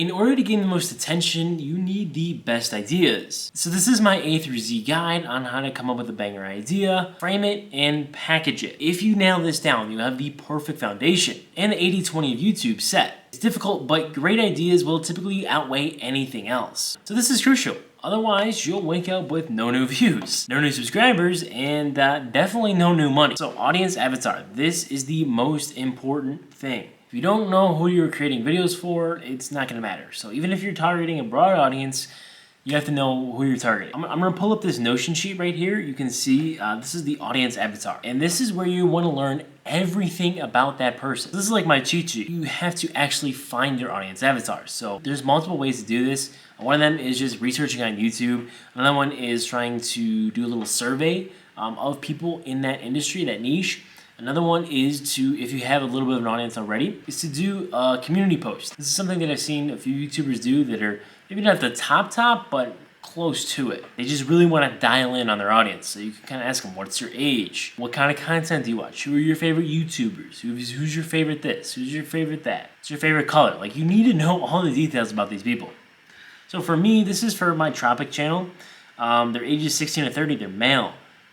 In order to gain the most attention, you need the best ideas. So this is my A through Z guide on how to come up with a banger idea, frame it, and package it. If you nail this down, you have the perfect foundation and the 80-20 of YouTube set. It's difficult, but great ideas will typically outweigh anything else. So this is crucial. Otherwise, you'll wake up with no new views, no new subscribers, and definitely no new money. So audience avatar, this is the most important thing. If you don't know who you're creating videos for, it's not gonna matter. So even if you're targeting a broad audience, you have to know who you're targeting. I'm gonna pull up this Notion sheet right here. You can see this is the audience avatar. And this is where you wanna learn everything about that person. This is like my cheat sheet. You have to actually find your audience avatar. So there's multiple ways to do this. One of them is just researching on YouTube. Another one is trying to do a little survey of people in that industry, that niche. Another one is to, if you have a little bit of an audience already, is to do a community post. This is something that I've seen a few YouTubers do that are maybe not the top, but close to it. They just really want to dial in on their audience. So you can kind of ask them, what's your age? What kind of content do you watch? Who are your favorite YouTubers? Who's your favorite this? Who's your favorite that? What's your favorite color? Like, you need to know all the details about these people. So for me, this is for my Tropic channel. They're ages 16 to 30, they're male.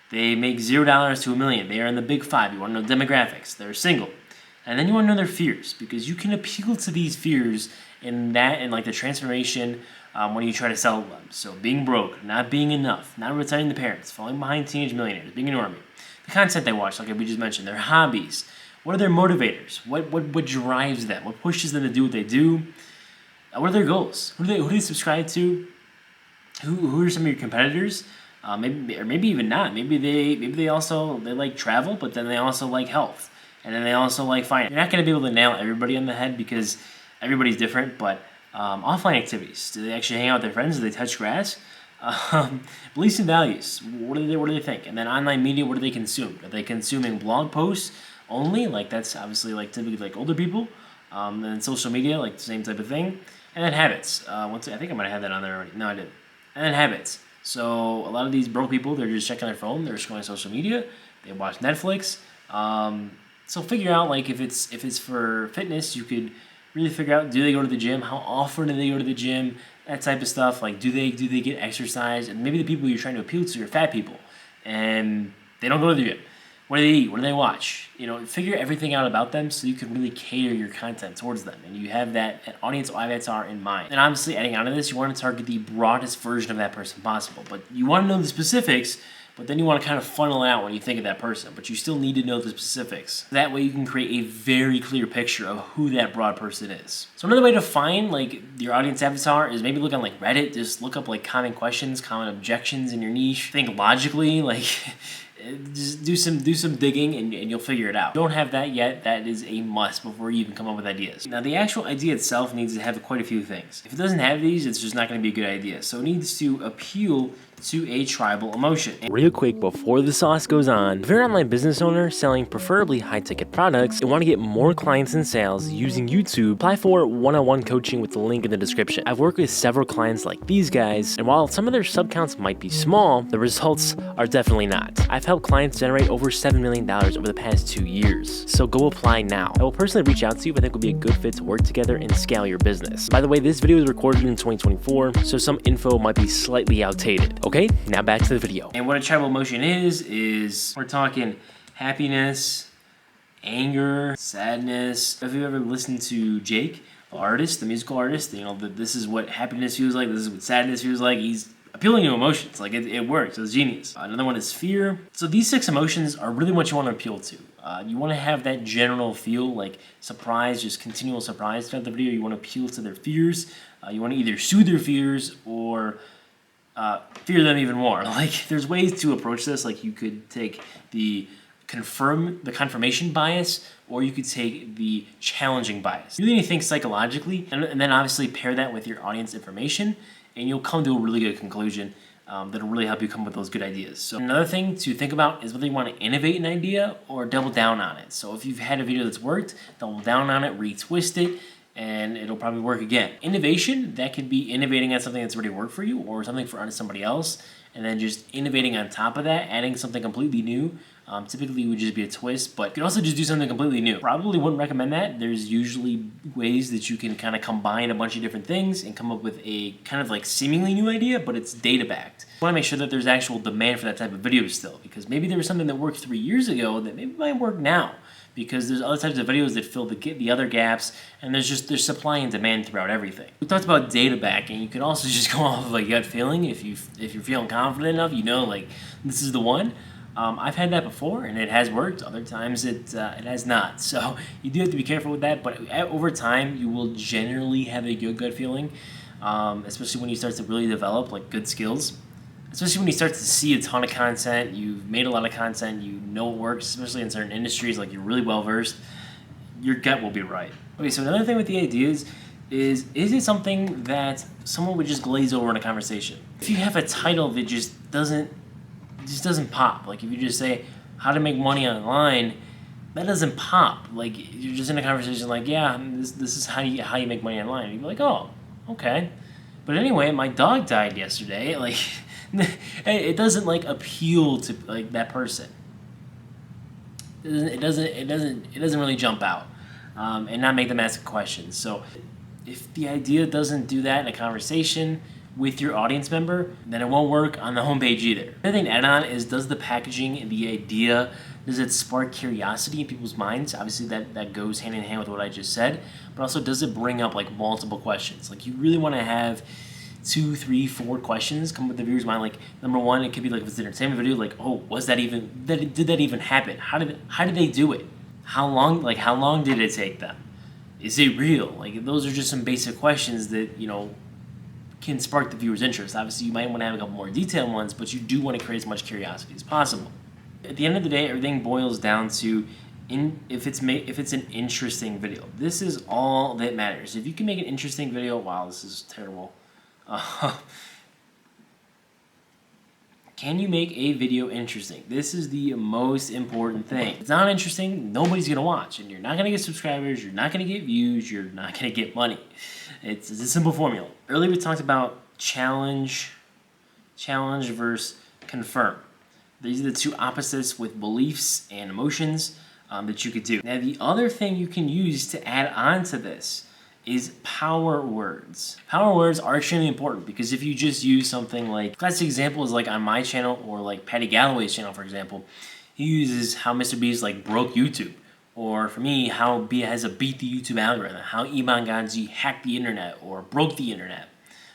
They make $0 to $1 million. They are in the big five. You want to know demographics. They're single. And then you want to know their fears, because you can appeal to these fears in that and like the transformation when you try to sell them. So being broke, not being enough, not retiring the parents, falling behind teenage millionaires, being an normie. The content they watch, like we just mentioned, their hobbies. What are their motivators? What drives them? What pushes them to do what they do? What are their goals? Who do they subscribe to? Who are some of your competitors? Maybe even not. Maybe they like travel, but then they also like health, and then they also like finance. You're not going to be able to nail everybody on the head because everybody's different. But offline activities. Do they actually hang out with their friends? Do they touch grass? Beliefs and values. What do they think? And then online media. What do they consume? Are they consuming blog posts only? Like that's obviously like typically like older people. And then social media, like the same type of thing. And then habits. I think I might have had that on there already. No, I didn't. And then habits. So a lot of these broke people, they're just checking their phone, they're scrolling social media, they watch Netflix. So figure out like if it's for fitness, you could really figure out, do they go to the gym? How often do they go to the gym? That type of stuff. Like do they get exercise? And maybe the people you're trying to appeal to are fat people and they don't go to the gym. What do they eat? What do they watch? You know, figure everything out about them so you can really cater your content towards them. And you have that audience avatar in mind. And obviously, adding on to this, you want to target the broadest version of that person possible. But you want to know the specifics, but then you want to kind of funnel it out when you think of that person. But you still need to know the specifics. That way you can create a very clear picture of who that broad person is. So another way to find like your audience avatar is maybe look on like Reddit. Just look up like common questions, common objections in your niche. Think logically, like... Just do some digging and you'll figure it out. Don't have that yet, that is a must before you even come up with ideas. Now the actual idea itself needs to have quite a few things. If it doesn't have these, it's just not going to be a good idea. So it needs to appeal to a tribal emotion. Real quick before the sauce goes on, if you're an online business owner selling preferably high-ticket products and want to get more clients and sales using YouTube, apply for one-on-one coaching with the link in the description. I've worked with several clients like these guys, and while some of their sub counts might be small, the results are definitely not. I've helped clients generate over $7 million over the past 2 years. So go apply now. I will personally reach out to you if I think it would be a good fit to work together and scale your business. By the way, this video was recorded in 2024, so some info might be slightly outdated. Okay, now back to the video. And what a tribal emotion is we're talking happiness, anger, sadness. If you've ever listened to Jake, the artist, the musical artist, you know, this is what happiness feels like, this is what sadness feels like. He's appealing to emotions, like it works, it's genius. Another one is fear. So these 6 emotions are really what you want to appeal to. You want to have that general feel, like surprise, just continual surprise throughout the video. You want to appeal to their fears. You want to either soothe their fears or fear them even more. Like there's ways to approach this. Like you could take the confirmation bias, or you could take the challenging bias. You really need to think psychologically, and then obviously pair that with your audience information, and you'll come to a really good conclusion that'll really help you come up with those good ideas. So another thing to think about is whether you want to innovate an idea or double down on it. So if you've had a video that's worked, double down on it, retwist it, and it'll probably work again. Innovation, that could be innovating on something that's already worked for you or something for somebody else, and then just innovating on top of that, adding something completely new. Typically it would just be a twist, but you can also just do something completely new. Probably wouldn't recommend that. There's usually ways that you can kind of combine a bunch of different things and come up with a kind of like seemingly new idea, but it's data backed. You want to make sure that there's actual demand for that type of video still, because maybe there was something that worked 3 years ago that maybe might work now, because there's other types of videos that fill the other gaps, and there's supply and demand throughout everything. We talked about data backing. You could also just go off of a gut feeling. If you're feeling confident enough, you know, like, this is the one. I've had that before, and it has worked. Other times it has not. So you do have to be careful with that. But over time, you will generally have a good gut feeling, especially when you start to really develop like good skills. Especially when you start to see a ton of content, you've made a lot of content, you know what works, especially in certain industries, like you're really well versed, your gut will be right. Okay, so another thing with the ideas is it something that someone would just glaze over in a conversation? If you have a title that just doesn't pop, like if you just say how to make money online, that doesn't pop. Like you're just in a conversation like, yeah, this is how you make money online. And you'd be like, oh, okay. But anyway, my dog died yesterday. Like, it doesn't like appeal to like that person. It doesn't really jump out, and not make them ask questions. So if the idea doesn't do that in a conversation with your audience member, then it won't work on the homepage either. Another thing to add on is, does the packaging and the idea, does it spark curiosity in people's minds? Obviously that goes hand in hand with what I just said, but also does it bring up like multiple questions? Like you really want to have 2, 3, 4 questions come with the viewer's mind. Like number one, it could be like if it's an entertainment video, like, oh, did that even happen? How did they do it? How long did it take them? Is it real? Like those are just some basic questions that, you know, can spark the viewer's interest. Obviously, you might want to have a couple more detailed ones, but you do want to create as much curiosity as possible. At the end of the day, everything boils down to if it's an interesting video. This is all that matters. If you can make an interesting video, wow, this is terrible. Can you make a video interesting? This is the most important thing. If it's not interesting, nobody's gonna watch, and you're not gonna get subscribers, you're not gonna get views, you're not gonna get money. It's a simple formula. Earlier we talked about challenge versus confirm. These are the two opposites with beliefs and emotions that you could do. Now the other thing you can use to add on to this is power words. Power words are extremely important, because if you just use something like, classic example is like on my channel or like Patty Galloway's channel, for example, he uses how Mr. Beast like broke YouTube. Or for me, how Bia beat the YouTube algorithm, how Iman Ganji hacked the internet or broke the internet,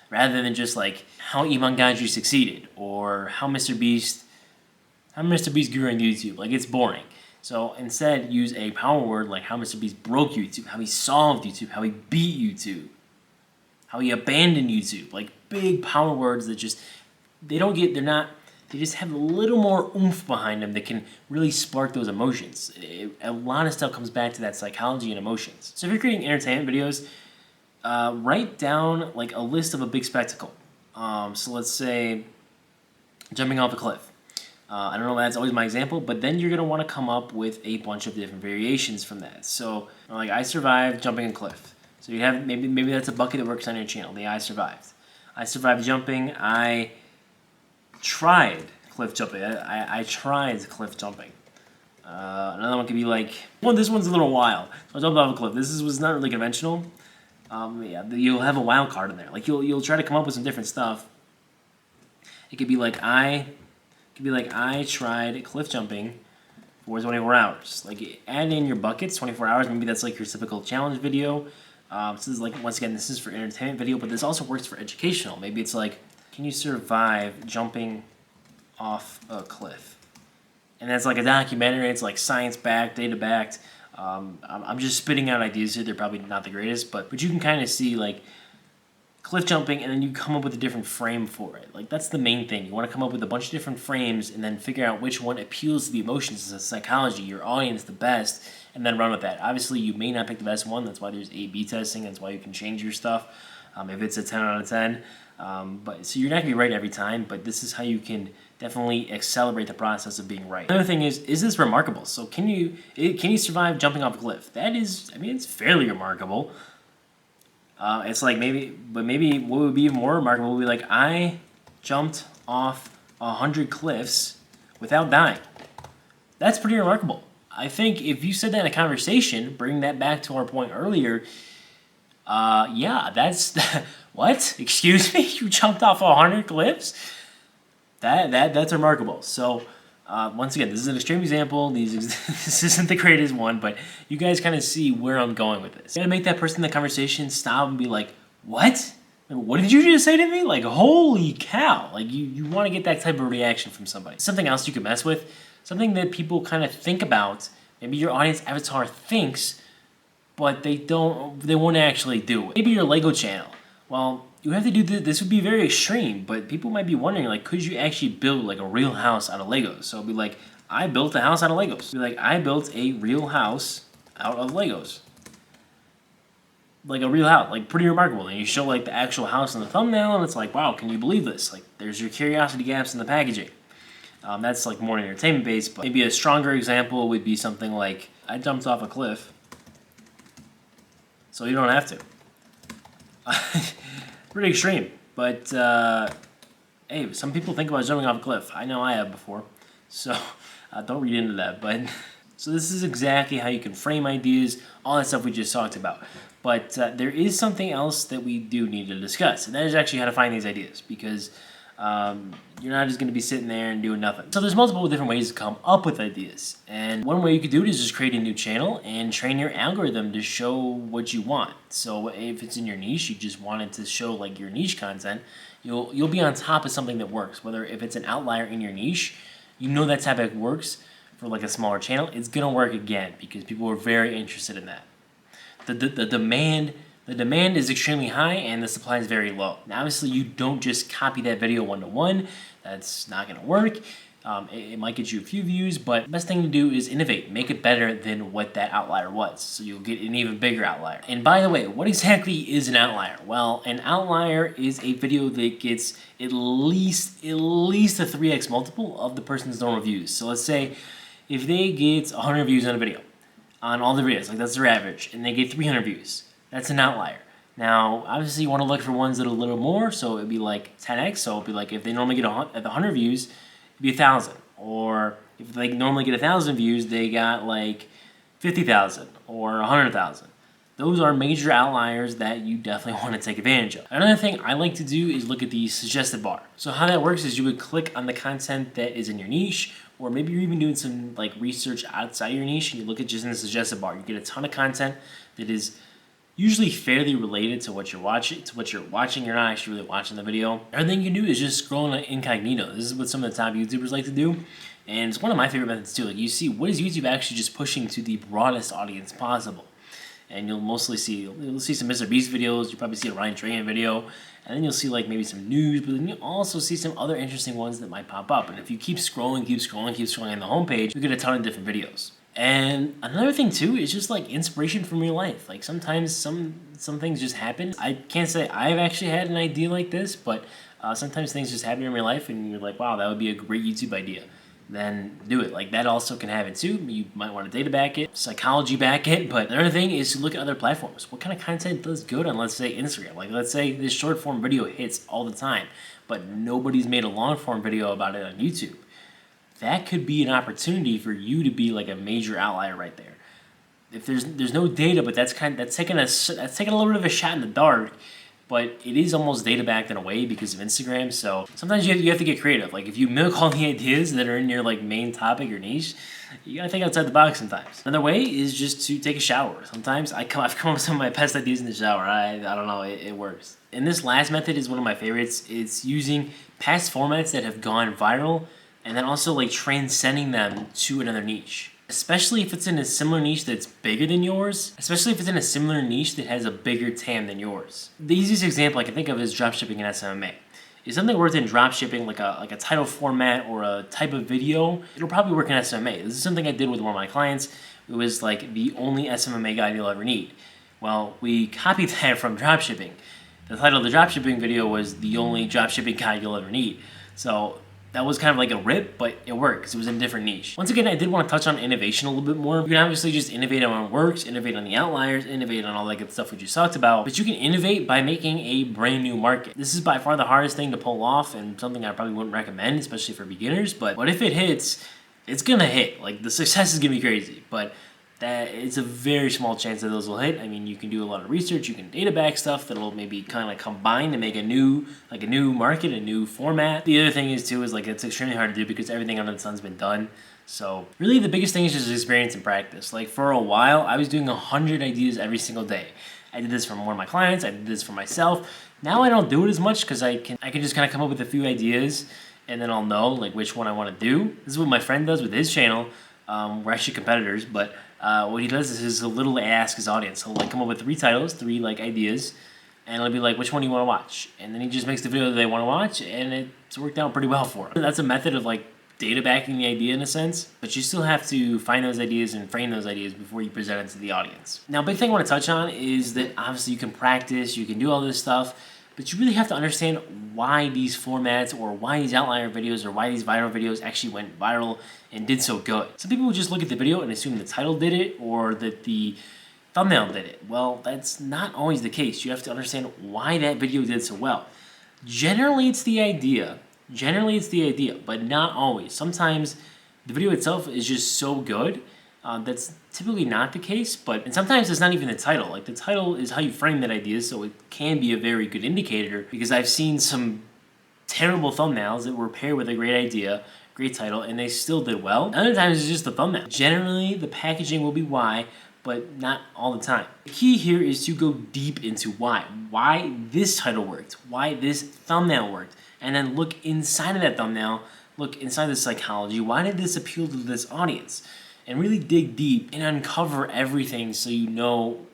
rather than just like how Iman Ganji succeeded or how Mr. Beast grew on YouTube. Like it's boring. So instead, use a power word like how Mr. Beast broke YouTube, how he solved YouTube, how he beat YouTube, how he abandoned YouTube. Like big power words that just, they just have a little more oomph behind them that can really spark those emotions. A lot of stuff comes back to that psychology and emotions. So if you're creating entertainment videos, write down like a list of a big spectacle. So let's say jumping off a cliff. I don't know if that's always my example, but then you're going to want to come up with a bunch of different variations from that. So like I survived jumping a cliff. So you have, maybe that's a bucket that works on your channel, the I survived. I survived jumping. I tried cliff jumping. I tried cliff jumping. Another one could be like, well, this one's a little wild. So I jumped off a cliff. This was not really conventional. Yeah, you'll have a wild card in there. Like you'll try to come up with some different stuff. It could be like I tried cliff jumping for 24 hours. Like add in your buckets, 24 hours. Maybe that's like your typical challenge video. So this is like, once again, this is for entertainment video, but this also works for educational. Maybe it's like, can you survive jumping off a cliff? And that's like a documentary. It's like science-backed, data-backed. I'm just spitting out ideas here. They're probably not the greatest, but you can kind of see like cliff jumping, and then you come up with a different frame for it. Like that's the main thing. You want to come up with a bunch of different frames and then figure out which one appeals to the emotions, the psychology, your audience the best, and then run with that. Obviously, you may not pick the best one. That's why there's A/B testing. That's why you can change your stuff if it's a 10 out of 10. But so you're not gonna be right every time, but this is how you can definitely accelerate the process of being right. Another thing is this remarkable? So can you survive jumping off a cliff? That is, I mean, it's fairly remarkable. It's like maybe what would be even more remarkable would be like, I jumped off 100 cliffs without dying. That's pretty remarkable. I think if you said that in a conversation, bring that back to our point earlier, yeah, that's, what? Excuse me? You jumped off 100 cliffs? That's remarkable. So, once again, this is an extreme example. This isn't the greatest one, but you guys kind of see where I'm going with this. You gotta make that person in the conversation stop and be like, what? What did you just say to me? Like, holy cow. Like, you want to get that type of reaction from somebody. Something else you can mess with, something that people kind of think about, maybe your audience avatar thinks, but they won't actually do it. Maybe your Lego channel. Well, you have to do this would be very extreme, but people might be wondering, like, could you actually build like a real house out of Legos? So it'll be like, I built a house out of Legos. Be like, I built a real house out of Legos. Like a real house, like pretty remarkable. And you show like the actual house in the thumbnail, and it's like, wow, can you believe this? Like, there's your curiosity gaps in the packaging. That's like more entertainment based, but maybe a stronger example would be something like, I jumped off a cliff, so you don't have to. Pretty extreme, but hey, some people think about jumping off a cliff. I know I have before, so don't read into that. But so this is exactly how you can frame ideas, all that stuff we just talked about. But there is something else that we do need to discuss, and that is actually how to find these ideas, because you're not just going to be sitting there and doing nothing. So there's multiple different ways to come up with ideas, and one way you could do it is just create a new channel and train your algorithm to show what you want. So if it's in your niche, you just want it to show like your niche content, you'll be on top of something that works. Whether if it's an outlier in your niche, you know that type of works for like a smaller channel, it's going to work again because people are very interested in that. The demand is extremely high and the supply is very low. Now, obviously, you don't just copy that video one-to-one. That's not going to work. It might get you a few views, but the best thing to do is innovate. Make it better than what that outlier was, so you'll get an even bigger outlier. And by the way, what exactly is an outlier? Well, an outlier is a video that gets at least a 3x multiple of the person's normal views. So let's say if they get 100 views on a video, on all the videos, like that's their average, and they get 300 views. That's an outlier. Now, obviously, you want to look for ones that are a little more, so it'd be like 10x. So it'd be like if they normally get 100 views, it'd be 1,000. Or if they normally get 1,000 views, they got like 50,000 or 100,000. Those are major outliers that you definitely want to take advantage of. Another thing I like to do is look at the suggested bar. So how that works is you would click on the content that is in your niche, or maybe you're even doing some like research outside your niche, and you look at just in the suggested bar. You get a ton of content that is usually fairly related to what you're watching. You're not actually really watching the video. Everything you can do is just scroll on incognito. This is what some of the top YouTubers like to do, and it's one of my favorite methods too. Like, you see, what is YouTube actually just pushing to the broadest audience possible? And you'll mostly see some Mr. Beast videos. You'll probably see a Ryan Trahan video, and then you'll see like maybe some news, but then you'll also see some other interesting ones that might pop up. And if you keep scrolling on the homepage, you get a ton of different videos. And another thing too is just like inspiration from real life. Like sometimes some things just happen. I can't say I've actually had an idea like this, but sometimes things just happen in real life, and you're like, wow, that would be a great YouTube idea. Then do it. Like, that also can happen too. You might want to data back it, psychology back it, but another thing is to look at other platforms. What kind of content does good on, let's say, Instagram? Like, let's say this short form video hits all the time, but nobody's made a long form video about it on YouTube. That could be an opportunity for you to be like a major outlier right there. If there's no data, but that's taking a little bit of a shot in the dark. But it is almost data backed in a way because of Instagram. So sometimes you have to get creative. Like, if you milk all the ideas that are in your like main topic or niche, you gotta think outside the box sometimes. Another way is just to take a shower. Sometimes I've come up with some of my best ideas in the shower. I don't know, it works. And this last method is one of my favorites. It's using past formats that have gone viral and then also like transcending them to another niche. Especially if it's in a similar niche that's bigger than yours, especially if it's in a similar niche that has a bigger TAM than yours. The easiest example I can think of is dropshipping and SMMA. If something works in dropshipping, like a title format or a type of video, it'll probably work in SMMA. This is something I did with one of my clients. It was like the only SMMA guide you'll ever need. Well, we copied that from dropshipping. The title of the dropshipping video was the only dropshipping guide you'll ever need. So that was kind of like a rip, but it worked because it was in a different niche. Once again, I did want to touch on innovation a little bit more. You can obviously just innovate on what works, innovate on the outliers, innovate on all that good stuff we just talked about, but you can innovate by making a brand new market. This is by far the hardest thing to pull off and something I probably wouldn't recommend, especially for beginners, but if it hits, it's gonna hit. Like, the success is gonna be crazy, but that it's a very small chance that those will hit. I mean, you can do a lot of research, you can data back stuff that'll maybe kind of combine to make a new market, a new format. The other thing is too is like it's extremely hard to do because everything under the sun's been done. So really the biggest thing is just experience and practice. Like for a while, I was doing 100 ideas every single day. I did this for one of my clients, I did this for myself. Now I don't do it as much because I can just kind of come up with a few ideas and then I'll know like which one I want to do. This is what my friend does with his channel. We're actually competitors, but what he does is he'll literally ask his audience. He'll like come up with 3 titles, 3 like ideas, and it'll be like, which one do you want to watch? And then he just makes the video that they want to watch, and it's worked out pretty well for him. That's a method of like data backing the idea in a sense, but you still have to find those ideas and frame those ideas before you present it to the audience. Now, a big thing I want to touch on is that obviously you can practice, you can do all this stuff, but you really have to understand why these formats or why these outlier videos or why these viral videos actually went viral and did so good. Some people will just look at the video and assume the title did it or that the thumbnail did it. Well, that's not always the case. You have to understand why that video did so well. Generally, it's the idea. But not always. Sometimes the video itself is just so good. That's typically not the case, and sometimes it's not even the title. Like the title is how you frame that idea, so it can be a very good indicator because I've seen some terrible thumbnails that were paired with a great idea, great title, and they still did well. Other times it's just the thumbnail. Generally, the packaging will be why, but not all the time. The key here is to go deep into why this title worked, why this thumbnail worked, and then look inside of that thumbnail, look inside the psychology. Why did this appeal to this audience? And really dig deep and uncover everything so you know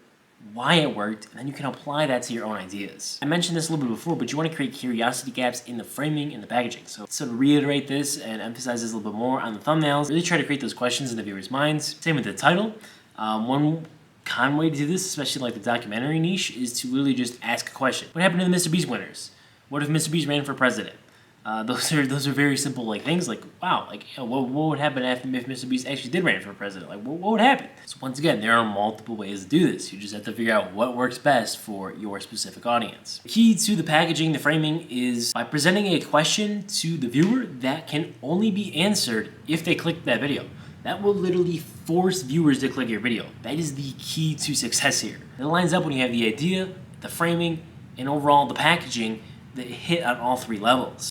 why it worked, and then you can apply that to your own ideas. I mentioned this a little bit before, but you want to create curiosity gaps in the framing and the packaging. So to reiterate this and emphasize this a little bit more on the thumbnails, really try to create those questions in the viewer's minds. Same with the title. One common way to do this, especially like the documentary niche, is to really just ask a question. What happened to the Mr. Beast winners? What if Mr. Beast ran for president? Those are very simple like things like wow, like you know, what would happen if Mr. Beast actually did run for president? Like what would happen? So once again, there are multiple ways to do this. You just have to figure out what works best for your specific audience. The key to the packaging, the framing, is by presenting a question to the viewer that can only be answered if they click that video. That will literally force viewers to click your video. That is the key to success here. It lines up when you have the idea, the framing, and overall the packaging that hit on all 3 levels.